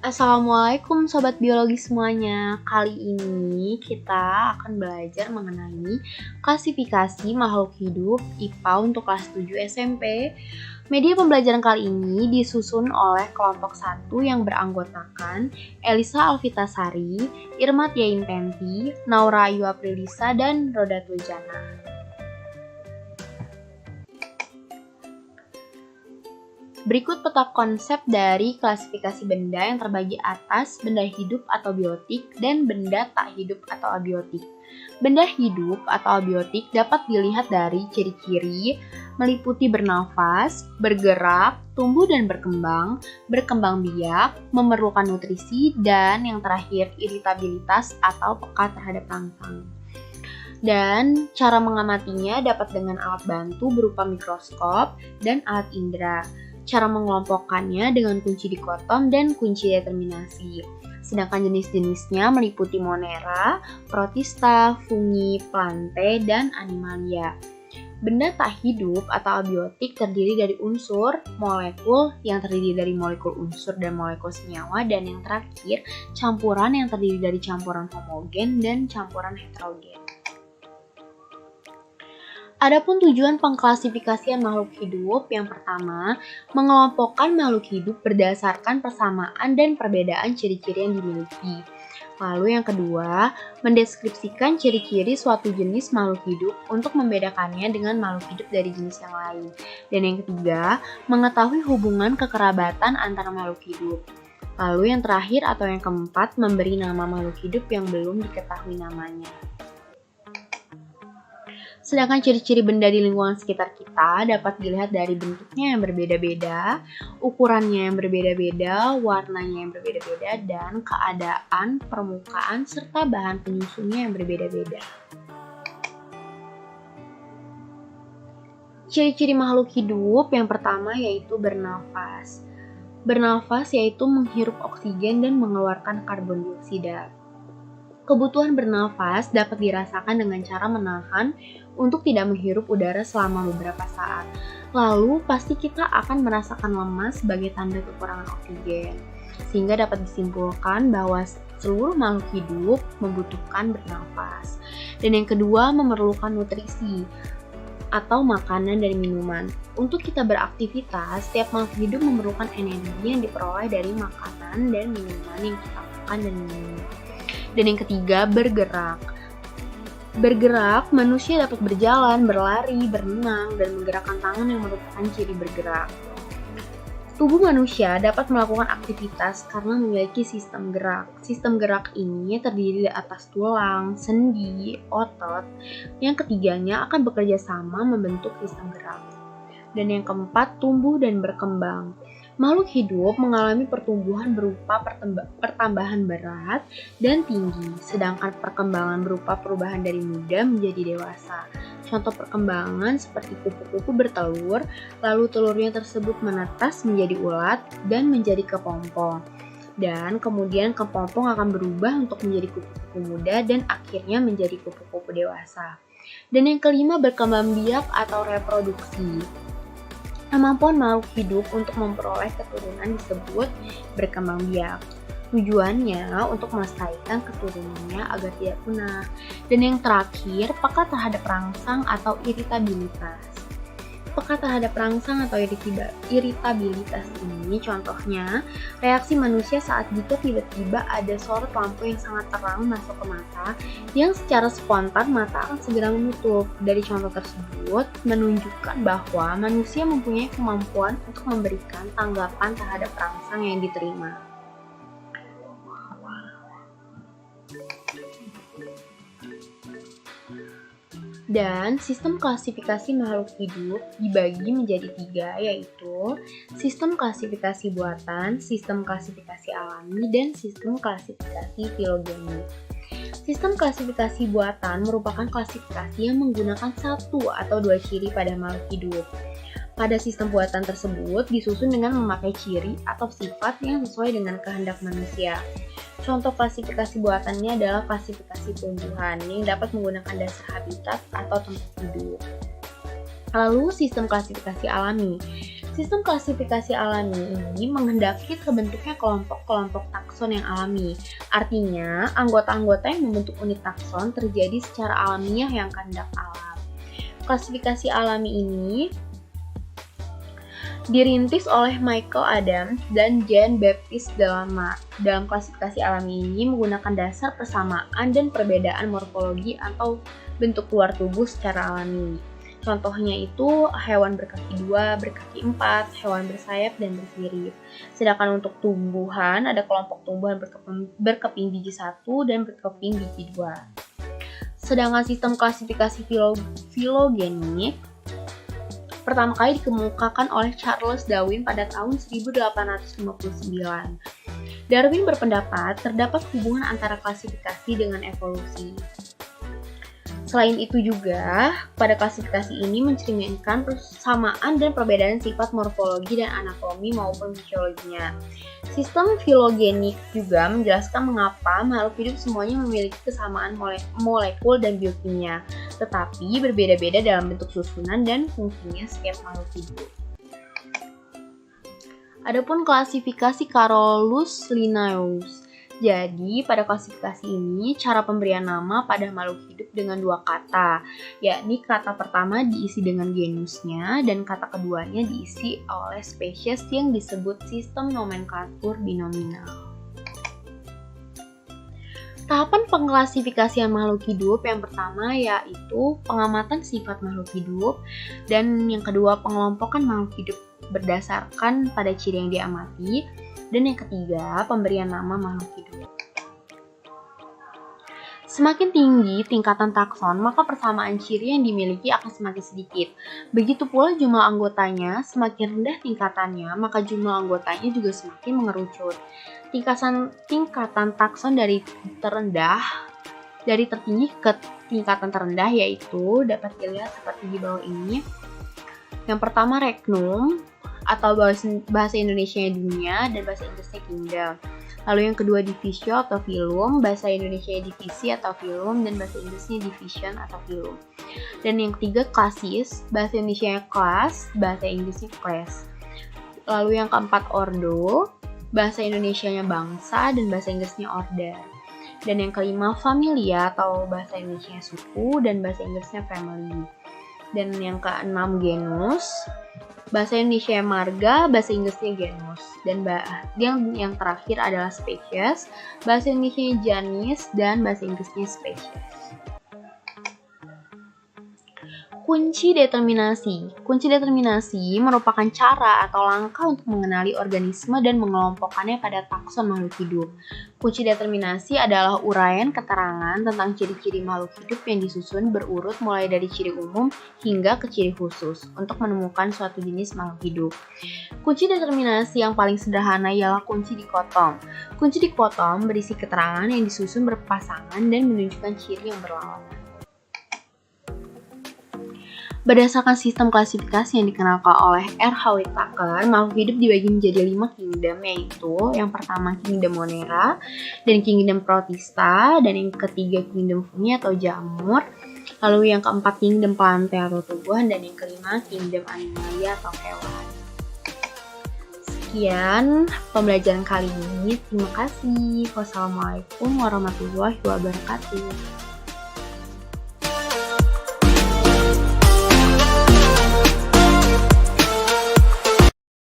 Assalamualaikum Sobat Biologi semuanya. Kali ini kita akan belajar mengenai klasifikasi makhluk hidup IPA untuk kelas 7 SMP. Media pembelajaran kali ini disusun oleh kelompok 1 yang beranggotakan Elisa Alvitasari, Irma Tiain Penti, Naura Ayu Aprilisa, dan Rodatul Jana. Berikut peta konsep dari klasifikasi benda yang terbagi atas benda hidup atau biotik dan benda tak hidup atau abiotik. Benda hidup atau abiotik dapat dilihat dari ciri-ciri meliputi bernafas, bergerak, tumbuh dan berkembang biak, memerlukan nutrisi, dan yang terakhir iritabilitas atau peka terhadap rangsang. Dan cara mengamatinya dapat dengan alat bantu berupa mikroskop dan alat indera. Cara mengelompokkannya dengan kunci dikotom dan kunci determinasi. Sedangkan jenis-jenisnya meliputi Monera, Protista, Fungi, Plante, dan Animalia. Benda tak hidup atau abiotik terdiri dari unsur, molekul yang terdiri dari molekul unsur dan molekul senyawa, dan yang terakhir campuran yang terdiri dari campuran homogen dan campuran heterogen. Adapun tujuan pengklasifikasian makhluk hidup, yang pertama, mengelompokkan makhluk hidup berdasarkan persamaan dan perbedaan ciri-ciri yang dimiliki. Lalu yang kedua, mendeskripsikan ciri-ciri suatu jenis makhluk hidup untuk membedakannya dengan makhluk hidup dari jenis yang lain. Dan yang ketiga, mengetahui hubungan kekerabatan antara makhluk hidup. Lalu yang terakhir atau yang keempat, memberi nama makhluk hidup yang belum diketahui namanya. Sedangkan ciri-ciri benda di lingkungan sekitar kita dapat dilihat dari bentuknya yang berbeda-beda, ukurannya yang berbeda-beda, warnanya yang berbeda-beda, dan keadaan permukaan serta bahan penyusunnya yang berbeda-beda. Ciri-ciri makhluk hidup yang pertama yaitu bernafas. Bernafas yaitu menghirup oksigen dan mengeluarkan karbon dioksida. Kebutuhan bernafas dapat dirasakan dengan cara menahan untuk tidak menghirup udara selama beberapa saat. Lalu, pasti kita akan merasakan lemas sebagai tanda kekurangan oksigen. Sehingga dapat disimpulkan bahwa seluruh makhluk hidup membutuhkan bernafas. Dan yang kedua, memerlukan nutrisi atau makanan dari minuman. Untuk kita beraktivitas, setiap makhluk hidup memerlukan energi yang diperoleh dari makanan dan minuman yang kita makan dan minum. Dan yang ketiga, bergerak. Bergerak, manusia dapat berjalan, berlari, berenang, dan menggerakkan tangan yang merupakan ciri bergerak. Tubuh manusia dapat melakukan aktivitas karena memiliki sistem gerak. Sistem gerak ini terdiri dari atas tulang, sendi, otot. Yang ketiganya akan bekerja sama membentuk sistem gerak. Dan yang keempat, tumbuh dan berkembang. Makhluk hidup mengalami pertumbuhan berupa pertambahan berat dan tinggi, sedangkan perkembangan berupa perubahan dari muda menjadi dewasa. Contoh perkembangan seperti kupu-kupu bertelur, lalu telurnya tersebut menetas menjadi ulat dan menjadi kepompong. Dan kemudian kepompong akan berubah untuk menjadi kupu-kupu muda dan akhirnya menjadi kupu-kupu dewasa. Dan yang kelima, berkembang biak atau reproduksi. Kemampuan makhluk hidup untuk memperoleh keturunan disebut berkembang biak. Tujuannya untuk melestarikan keturunannya agar tidak punah. Dan yang terakhir, peka terhadap rangsang atau iritabilitas. Peka terhadap rangsang atau iritabilitas ini contohnya reaksi manusia saat jika tiba-tiba ada sorot lampu yang sangat terang masuk ke mata yang secara spontan mata akan segera menutup. Dari contoh tersebut menunjukkan bahwa manusia mempunyai kemampuan untuk memberikan tanggapan terhadap rangsang yang diterima. Dan sistem klasifikasi makhluk hidup dibagi menjadi 3, yaitu sistem klasifikasi buatan, sistem klasifikasi alami, dan sistem klasifikasi filogenik. Sistem klasifikasi buatan merupakan klasifikasi yang menggunakan 1 atau 2 ciri pada makhluk hidup. Pada sistem buatan tersebut disusun dengan memakai ciri atau sifat yang sesuai dengan kehendak manusia. Contoh klasifikasi buatannya adalah klasifikasi tumbuhan yang dapat menggunakan dasar habitat atau tempat hidup. Lalu sistem klasifikasi alami. Sistem klasifikasi alami ini menghendaki terbentuknya kelompok-kelompok takson yang alami. Artinya, anggota-anggota yang membentuk unit takson terjadi secara alamiah yang kehendak alam. Klasifikasi alami ini dirintis oleh Michael Adams dan Jean Baptiste Delamare. Dalam klasifikasi alami ini menggunakan dasar persamaan dan perbedaan morfologi atau bentuk luar tubuh secara alami. Contohnya itu hewan berkaki 2, berkaki 4, hewan bersayap, dan bersirip. Sedangkan untuk tumbuhan, ada kelompok tumbuhan berkeping biji 1 dan berkeping biji 2. Sedangkan sistem klasifikasi filogenik pertama kali dikemukakan oleh Charles Darwin pada tahun 1859. Darwin berpendapat terdapat hubungan antara klasifikasi dengan evolusi. Selain itu juga, pada klasifikasi ini mencerminkan persamaan dan perbedaan sifat morfologi dan anatomi maupun fisiologinya. Sistem filogenik juga menjelaskan mengapa makhluk hidup semuanya memiliki kesamaan molekul dan biokimia, tetapi berbeda-beda dalam bentuk susunan dan fungsinya setiap makhluk hidup. Adapun klasifikasi Carolus Linnaeus. Jadi, pada klasifikasi ini, cara pemberian nama pada makhluk hidup dengan dua kata, yakni kata pertama diisi dengan genusnya dan kata keduanya diisi oleh spesies yang disebut sistem nomenklatur binominal. Tahapan pengklasifikasian makhluk hidup yang pertama yaitu pengamatan sifat makhluk hidup, dan yang kedua pengelompokan makhluk hidup berdasarkan pada ciri yang diamati, dan yang ketiga pemberian nama makhluk hidup. Semakin tinggi tingkatan takson, maka persamaan ciri yang dimiliki akan semakin sedikit. Begitu pula jumlah anggotanya, semakin rendah tingkatannya, maka jumlah anggotanya juga semakin mengerucut. Tingkatan takson dari tertinggi ke tingkatan terendah yaitu dapat dilihat seperti di bawah ini. Yang pertama regnum atau bahasa Indonesia dunia dan bahasa Inggrisnya kingdom. Lalu yang kedua divisio atau filum, bahasa Indonesia divisi atau filum dan bahasa Inggrisnya division atau filum. Dan yang ketiga klasis, bahasa Indonesia class, bahasa Inggrisnya class. Lalu yang keempat ordo, bahasa Indonesianya bangsa dan bahasa Inggrisnya order. Dan yang kelima familia atau bahasa Indonesia suku dan bahasa Inggrisnya family. Dan yang keenam genus, bahasa Indonesia marga, bahasa Inggrisnya genus. Dan yang terakhir adalah spesies, bahasa Indonesia genus dan bahasa Inggrisnya species. Kunci determinasi. Kunci determinasi merupakan cara atau langkah untuk mengenali organisme dan mengelompokkannya pada takson makhluk hidup. Kunci determinasi adalah uraian keterangan tentang ciri-ciri makhluk hidup yang disusun berurut mulai dari ciri umum hingga ke ciri khusus untuk menemukan suatu jenis makhluk hidup. Kunci determinasi yang paling sederhana ialah kunci dikotom. Kunci dikotom berisi keterangan yang disusun berpasangan dan menunjukkan ciri yang berlawanan. Berdasarkan sistem klasifikasi yang dikenalkan oleh R. Whitaker, makhluk hidup dibagi menjadi 5 kingdom, yaitu yang pertama kingdom Monera, dan kingdom Protista, dan yang ketiga kingdom Fungi atau jamur, lalu yang keempat kingdom Plantae atau tumbuhan, dan yang kelima kingdom Animalia atau hewan. Sekian pembelajaran kali ini, terima kasih. Wassalamualaikum warahmatullahi wabarakatuh.